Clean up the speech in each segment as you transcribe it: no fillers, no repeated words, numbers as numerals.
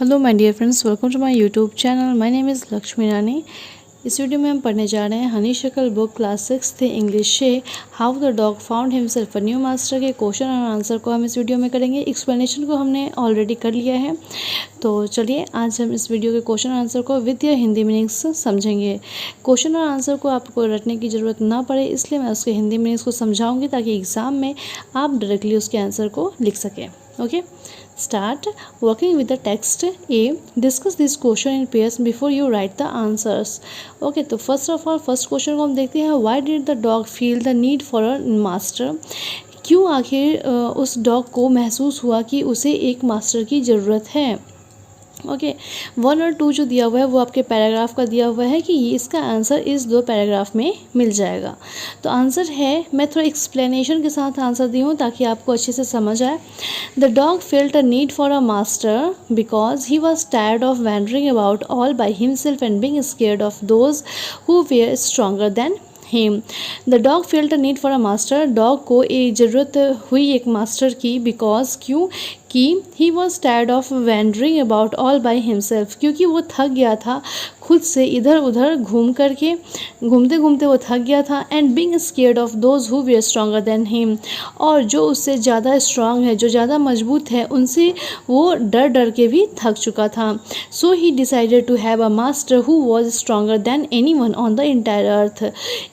Hello my dear friends, welcome to my YouTube channel. My name is Lakshmi Rani. इस video में हम पढ़ने जा रहे हैं हनी शक्ल बुक क्लास 6 इंग्लिश से how the dog found himself a new master के क्वेश्चन और आंसर को हम इस वीडियो में करेंगे। एक्सप्लेनेशन को हमने ऑलरेडी कर लिया है, तो चलिए आज हम इस वीडियो के क्वेश्चन और आंसर को विद या हिंदी मीनिंग्स समझेंगे। क्वेश्चन और आंसर को आपको रटने की ज़रूरत ना पड़े, इसलिए मैं उसके हिंदी मीनिंग्स को समझाऊंगी ताकि एग्ज़ाम में आप डायरेक्टली उसके आंसर को लिख सकें। Okay, start working with the text. A, discuss this question in pairs before you write the answers. Okay, तो first of all first question को हम देखते हैं। Why did the dog feel the need for a master? क्यों आखिर उस dog को महसूस हुआ कि उसे एक मास्टर की ज़रूरत है। ओके, 1 और 2 जो दिया हुआ है वो आपके पैराग्राफ का दिया हुआ है कि इसका आंसर इस 2 पैराग्राफ में मिल जाएगा। तो आंसर है, मैं थोड़ा एक्सप्लेनेशन के साथ आंसर दी हूँ ताकि आपको अच्छे से समझ आए। The dog felt a need for a master because he was tired of wandering about all by himself and being scared of those who were stronger than him. The dog felt a need for a master, dog को एक ज़रूरत हुई एक master की, because क्यों कि ही was tired of wandering about all by himself, क्योंकि वो थक गया था खुद से इधर उधर घूमते घूमते वो थक गया था। And being scared of those who were stronger than him, और जो उससे ज़्यादा स्ट्रांग है, जो ज़्यादा मजबूत है, उनसे वो डर डर के भी थक चुका था। So he decided to have a master who was stronger than anyone on the entire earth.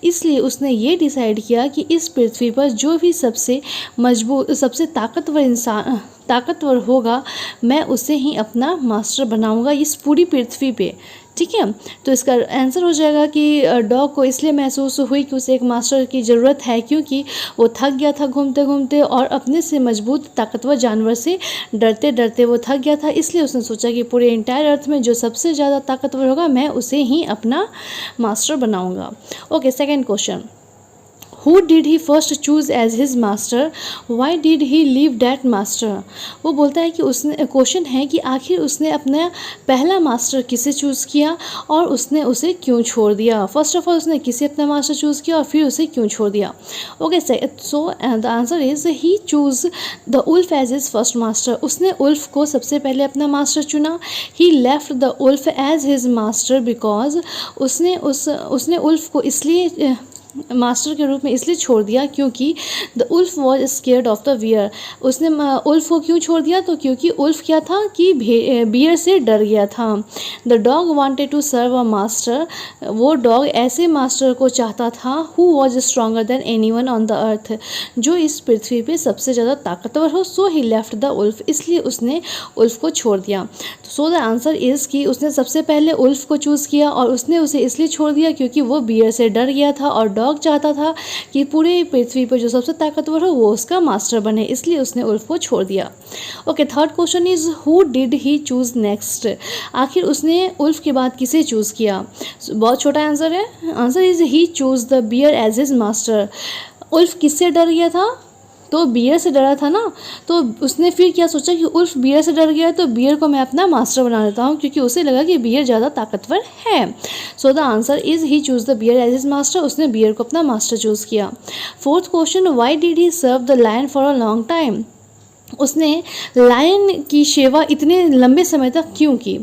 इसलिए उसने ये डिसाइड किया कि इस पृथ्वी पर जो भी सबसे मजबूत, सबसे ताकतवर होगा, मैं उसे ही अपना मास्टर बनाऊंगा इस पूरी पृथ्वी पे। ठीक है, तो इसका आंसर हो जाएगा कि डॉग को इसलिए महसूस हुई कि उसे एक मास्टर की ज़रूरत है क्योंकि वो थक गया था घूमते घूमते, और अपने से मजबूत ताकतवर जानवर से डरते डरते वो थक गया था। इसलिए उसने सोचा कि पूरे इंटायर अर्थ में जो सबसे ज़्यादा ताकतवर होगा, मैं उसे ही अपना मास्टर बनाऊंगा। Okay, second question. Who did he first choose as his master? Why did he leave that master? वो बोलता है कि उसने, क्वेश्चन है कि आखिर उसने अपना पहला मास्टर किसे चूज़ किया और उसने उसे क्यों छोड़ दिया। फर्स्ट ऑफ ऑल उसने किसे अपना मास्टर चूज़ किया और फिर उसे क्यों छोड़ दिया। Okay, so the answer is he choose the wolf as his first master. उसने उल्फ को सबसे पहले अपना मास्टर चुना। He left the wolf as his master because उसने उल्फ को इसलिए मास्टर के रूप में इसलिए छोड़ दिया क्योंकि the wolf was scared of the bear. उसने उल्फ को क्यों छोड़ दिया, तो क्योंकि उल्फ क्या था कि बियर से डर गया था। The dog wanted to serve a master, वो डॉग ऐसे मास्टर को चाहता था who was stronger than anyone on the earth, जो इस पृथ्वी पे सबसे ज़्यादा ताकतवर हो। So he left the wolf, इसलिए उसने उल्फ को छोड़ दिया। सो द आंसर इज़ कि उसने सबसे पहले उल्फ को चूज़ किया और उसने उसे इसलिए छोड़ दिया क्योंकि वो बियर से डर गया था और डॉग चाहता था कि पूरे पृथ्वी पर जो सबसे ताकतवर हो वो उसका मास्टर बने, इसलिए उसने उल्फ को छोड़ दिया। Okay, third question is who did he choose next. आखिर उसने उल्फ के बाद किसे चूज़ किया। बहुत छोटा आंसर है। Answer is he choose the bear as his master. Wolf किससे डर गया था, तो बियर से डरा था ना, तो उसने फिर क्या सोचा कि उल्फ बियर से डर गया तो बियर को मैं अपना मास्टर बना लेता हूँ, क्योंकि उसे लगा कि बियर ज़्यादा ताकतवर है। So the answer is he choose the bear as his master. उसने बियर को अपना मास्टर चूज़ किया। Fourth question, why did he serve the lion for a long time. उसने लायन की सेवा इतने लंबे समय तक क्यों की।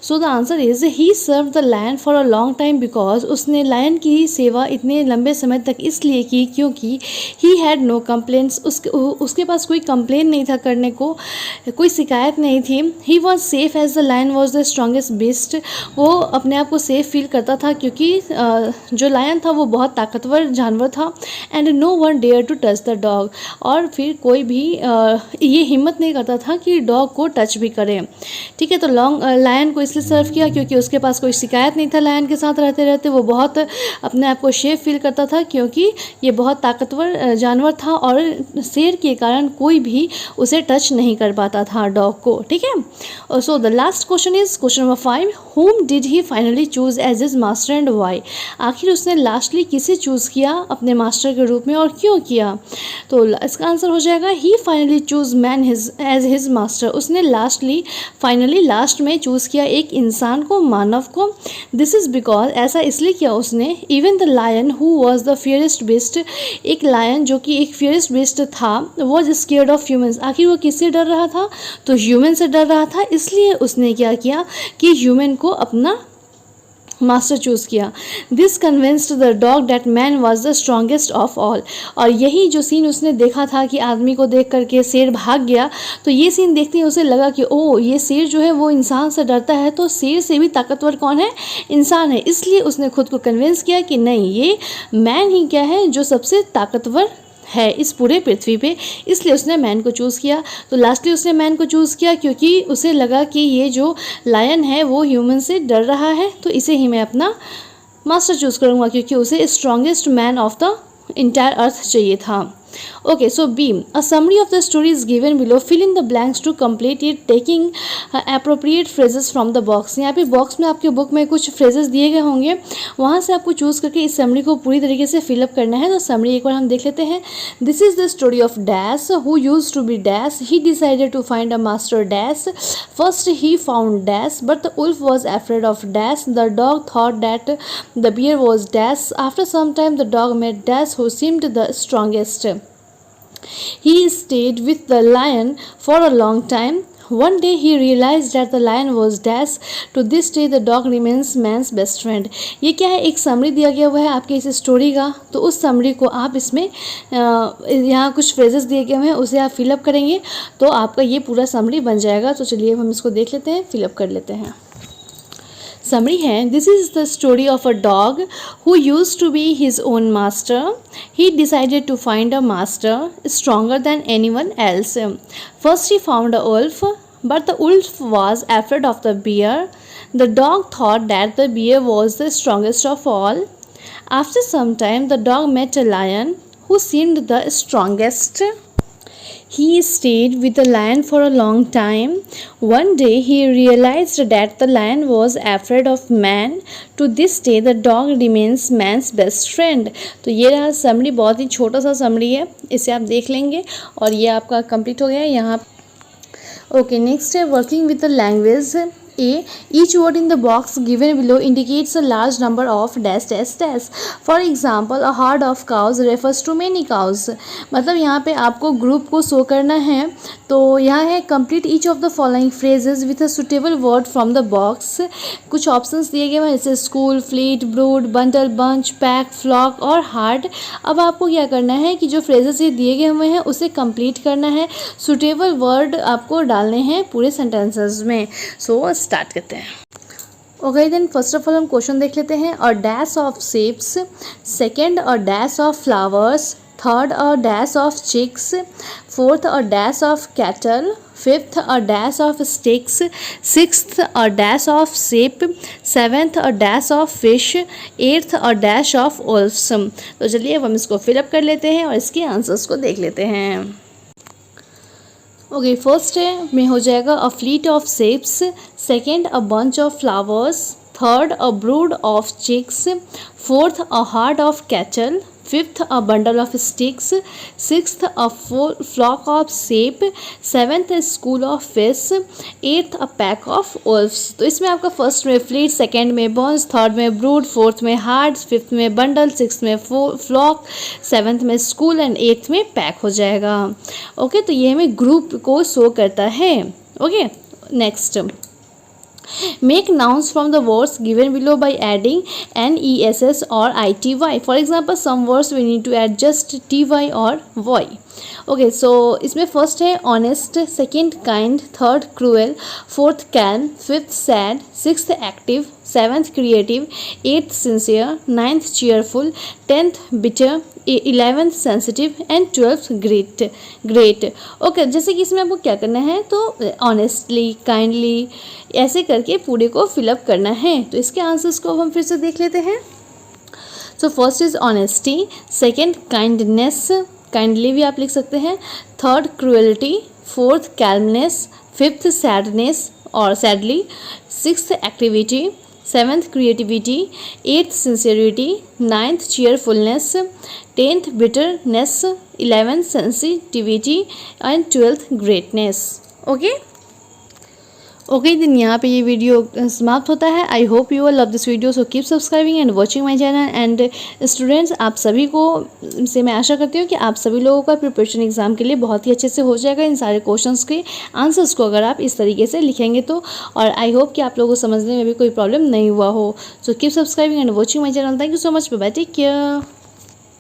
So the answer is he serve the lion for a long time because उसने लायन की सेवा इतने लंबे समय तक इसलिए की क्योंकि ही हैड नो कंप्लेंट्स, उसके पास कोई कंप्लेन नहीं था करने को, कोई शिकायत नहीं थी। He was safe as the lion was the strongest beast, वो अपने आप को सेफ फील करता था क्योंकि जो लायन था वो बहुत ताकतवर जानवर था। And no one dare to touch the dog, और फिर कोई भी ये हिम्मत नहीं करता था कि डॉग को टच भी करे। ठीक है, तो लायन को इसलिए सर्व किया क्योंकि उसके पास कोई शिकायत नहीं था। लायन के साथ रहते रहते वो बहुत अपने आप को सेफ फील करता था क्योंकि ये बहुत ताकतवर जानवर था और शेर के कारण कोई भी उसे टच नहीं कर पाता था डॉग को। ठीक है, so the last question is question number 5, whom did he finally choose as his master and why। आखिर उसने लास्टली किसे चूज़ किया अपने मास्टर के रूप में और क्यों किया। तो इसका आंसर हो जाएगा he finally chose man as his master, उसने फाइनली लास्ट में चूज़ किया एक इंसान को, मानव को। दिस इज़ बिकॉज, ऐसा इसलिए किया उसने, even the lion who was the fiercest beast, एक लायन जो कि एक फियरेस्ट बीस्ट था, वॉज स्केयर्ड ऑफ ह्यूमन्स, आखिर वो किससे डर रहा था, तो ह्यूमन से डर रहा था, इसलिए उसने क्या किया कि ह्यूमन को अपना मास्टर चूज़ किया। This convinced the dog that man was the strongest of all, और यही जो सीन उसने देखा था कि आदमी को देख करके शेर भाग गया, तो ये सीन देखते ही उसे लगा कि ओह, ये शेर जो है वो इंसान से डरता है, तो शेर से भी ताकतवर कौन है, इंसान है। इसलिए उसने खुद को कन्विंस किया कि नहीं, ये मैन ही क्या है जो सबसे ताकतवर है इस पूरे पृथ्वी पे, इसलिए उसने मैन को चूज़ किया। तो लास्टली उसने मैन को चूज़ किया क्योंकि उसे लगा कि ये जो लायन है वो ह्यूमन से डर रहा है, तो इसे ही मैं अपना मास्टर चूज़ करूँगा, क्योंकि उसे strongest man of the entire earth चाहिए था। Okay, so B, a summary of the story is given below. Fill in the blanks to complete it, taking appropriate phrases from the box. यहाँ पे box में आपके book में कुछ phrases दिए गए होंगे, वहाँ से आपको चूज़ करके इस समरी को पूरी तरीके से फिलअप करना है। तो समरी एक बार हम देख लेते हैं। This is the story of dash who use to be dash, he decided to find a master dash, first he found dash but the wolf was afraid of dash, the dog thought that the bear was dash, after some time the dog met dash who seemed the strongest, he stayed with the lion for a long time. One day he realized that the lion was dash. To this day the dog remains man's best friend. ये क्या है, एक summary दिया गया हुआ है आपके इस स्टोरी का, तो उस समरी को आप इसमें यहाँ कुछ फ्रेजेस दिए गए हैं, उसे आप फिलअप करेंगे तो आपका ये पूरा समरी बन जाएगा। तो चलिए हम इसको देख लेते हैं, फिलअप कर लेते हैं। समरी है, this is the story of a dog who use to be his own master, he decided to find a master stronger than anyone else, first he found a wolf but the wolf was afraid of the bear, the dog thought that the bear was the strongest of all, after some time the dog met a lion who seemed the strongest. He stayed with the lion for a long time. One day he realized that the lion was afraid of man. To this day the dog remains man's best friend. तो ये रहा summary, बहुत ही छोटा सा summary है, इसे आप देख लेंगे और ये आपका कंप्लीट हो गया यहाँ। ओके, नेक्स्ट है working with the language. A, each word in the box given below indicates a large number of dash dash dash. For example, a herd of cows refers to many cows. मतलब यहाँ पे आपको group को show करना है, तो यहाँ है complete each of the following phrases with a suitable word from the box. कुछ ऑप्शंस दिए गए हैं जैसे school, fleet, brood, bundle, bunch, pack, flock और हार्ड। अब आपको क्या करना है कि जो फ्रेजेस ये दिए गए हुए हैं उसे कंप्लीट करना है, सुटेबल वर्ड आपको डालने हैं पूरे सेंटेंसेस में। सो स्टार्ट करते हैं। Okay then first of all हम क्वेश्चन देख लेते हैं। A dash of ships, second a dash of flowers, third a dash of chicks, fourth a dash of cattle, fifth a dash of sticks, sixth a dash of sheep, seventh a dash of fish, eighth a dash of wolfs. तो चलिए अब हम इसको fill up कर लेते हैं और इसके आंसर्स को देख लेते हैं। ओके, फर्स्ट में हो जाएगा a fleet of ships, second a bunch of flowers, third a brood of chicks, fourth a herd of cattle, fifth a bundle of sticks, sixth a flock of sheep, seventh school of fish, eighth a pack of wolfs. तो इसमें आपका first में fleet, second में bunch, third में brood, fourth में herd, fifth में bundle, sixth में flock, seventh में स्कूल एंड एट्थ में पैक हो जाएगा। ओके, तो ये हमें ग्रुप को शो करता है। Okay, next make nouns from the words given below by adding ness or ity. For example, some words we need to add just ty or y. Okay, so इसमें first है honest, second kind, third cruel, fourth calm, fifth sad, sixth active, seventh creative, eighth sincere, ninth cheerful, tenth bitter, 11th sensitive and 12th great. Okay, जैसे कि इसमें आपको क्या करना है, तो ऑनेस्टली, काइंडली ऐसे करके पूरे को फिलअप करना है। तो इसके आंसर्स को हम फिर से देख लेते हैं। So first is honesty, second kindness, kindly भी आप लिख सकते हैं, third cruelty, fourth calmness, fifth sadness और sadly, sixth activity, 7th creativity, 8th sincerity, 9th cheerfulness, 10th bitterness, 11th sensitivity and 12th greatness. Okay. Okay दिन यहाँ पे ये वीडियो समाप्त होता है. I hope you love this video, so keep subscribing and watching my channel. And students, आप सभी को से मैं आशा करती हूँ कि आप सभी लोगों का प्रिपरेशन एग्जाम के लिए बहुत ही अच्छे से हो जाएगा. इन सारे क्वेश्चंस के आंसर्स को अगर आप इस तरीके से लिखेंगे तो, और आई होप कि आप लोगों को समझने में भी कोई प्रॉब्लम नहीं हुआ हो. So keep subscribing and watching my channel. Thank you so much. Bye bye. Take care.